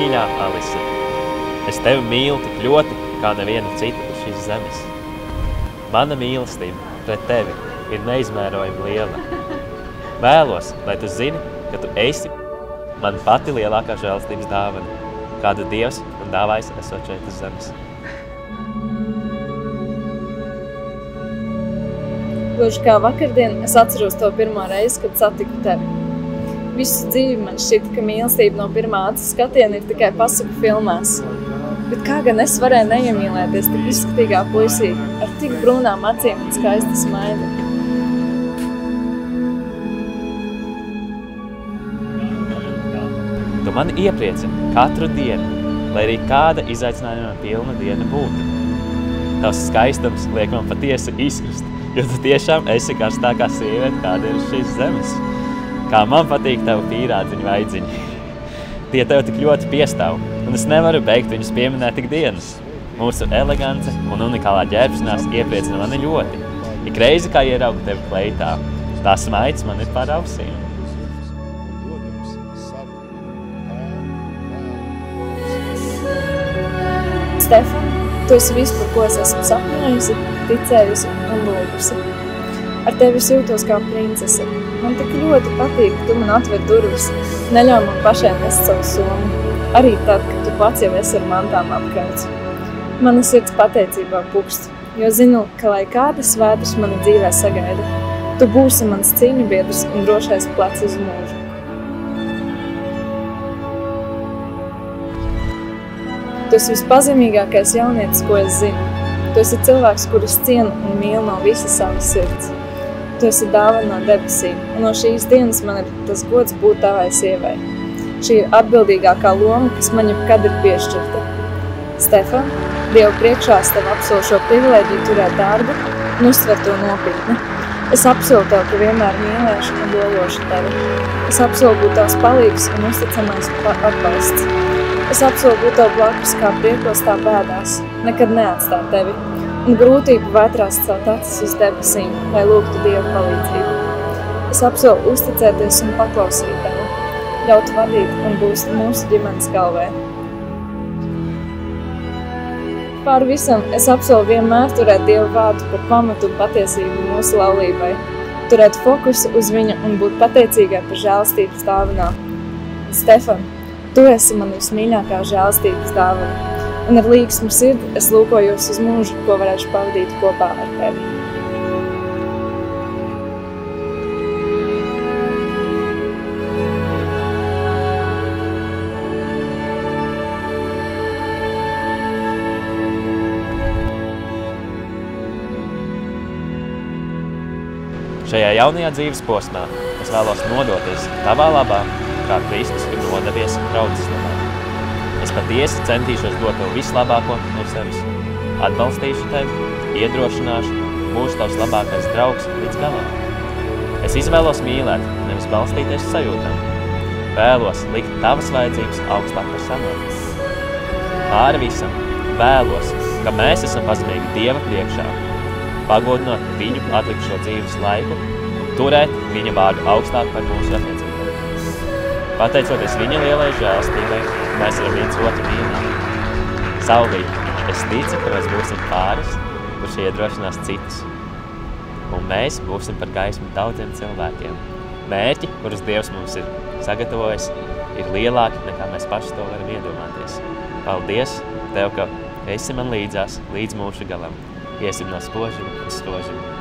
mīļā Alisa, es tevi mīlu tik ļoti, kā nevienu citu uz šīs zemes. Mana mīlestība pret tevi ir neizmērojami liela. Vēlos, lai tu zini, ka tu esi man pati lielākā žēlastības dāvana, kādu Dievs man dāvājis esot šeit uz zemes. Gluži kā vakardien, es atceros to pirmo reizi, kad satiku tevi. Visu dzīvi man šķita, ka mīlestība no pirmā acu skatiena ir tikai pasaku filmās. Bet kā gan es varēju neiemīlēties tik izskatīgā puisī, ar tik brūnām acīm un skaistu smaidu? Tu mani iepriecini katru dienu, lai arī kāda izaicinājuma pilna diena būtu. Tavs skaistums liek man patiesi izkrist, jo tu tiešām esi karstākā sieviete, kāda ir uz šīs zemes. Kā man patīk tavu pīrādziņu vaidziņi. Tie tev tik ļoti piestāv, un es nevaru beigt viņus pieminēt tik dienas. Mūsu elegance un unikālā ģērbšanās iepriecina mani ļoti. Ik reizi, kā ieraugu tevi kleitā, tā smaids man ir pār ausīm. Stefan, tu esi viss, par ko es esmu sapņojusi, ticējusi un lūgusi. Ar tevi es jūtos kā princese. Man tik ļoti patīk, ka tu man atver durvis, neļauj man pašai nest savu somu. Arī tad, kad tu pats jau esi ar mantām apkrauts. Mana sirds pateicībā pukst, jo zinu, ka lai kādas vētras mani dzīvē sagaida, tu būsi mans cīņu biedrs un drošais plecs uz mūžu. Tu esi vispazemīgākais jaunietis, ko es zinu. Tu esi cilvēks, kurus cienu un mīl no visas savas sirds. Tu esi dāvana no debesīm, un no šīs dienas man ir tas gods būt tavai sievai. Šī ir atbildīgākā loma, kas man jebkad ir piešķirta. Stefan, Dievu priekšā es tev apsolu šo privilēģiju turēt dārgu un uztver to nopietni. Es apsolu tev, ka vienmēr mīlēšu un dojošu tevi. Es apsolu būt tavs palīgs un uzticamais atbalsts. Es apsolu būt tev blakus kā priekos, tā bēdās, nekad neatstāt tevi. Un grūtību vētrās celt acis uz debesīm, lai lūgtu Dievu palīdzību. Es apsolu uzticēties un paklausīt tev, ļaut vadīt un būt mūsu ģimenes galvē. Pār visam es apsolu vienmēr turēt Dievu vārdu par pamatu un patiesību mūsu laulībai, turēt fokusu uz viņu un būt pateicīgai par žēlastības dāvanām. Stefan, tu esi man vismīļākā žēlastības dāvana. Un ar līgsmu sirdi es lūkojos uz mūžu, ko varēšu pavadīt kopā ar tevi. Šajā jaunajā dzīves posmā es vēlos nodoties tavā labā, kā Kristus ir nodevies draudzes labā. Es patiesi centīšos dot tev vislabāko no sevis. Atbalstīšu tevi, iedrošināšu, būšu tavs labākais draugs līdz galam. Es izvēlos mīlēt, nevis balstīties sajūtām. Vēlos likt tavas vajadzības augstāk par savām. Pāri visam vēlos, ka mēs esam pazemīgi Dieva priekšā, pagodinot viņu atlikušo dzīves laiku un turēt viņa vārdu augstāk par mūsu attiecībām. Pateicoties viņa lielai žēlastībai, mēs varam viens otru mīlēt. Saulīt, es ticu, ka mēs būsim pāris, kurš iedrošinās citus. Un mēs būsim par gaismu daudziem cilvēkiem. Mērķi, kurus Dievs mums ir sagatavojis, ir lielāki, nekā mēs paši to varam iedomāties. Paldies Tev, ka esi man līdzās līdz mūsu galam. Iesim no spožuma uz spožumu.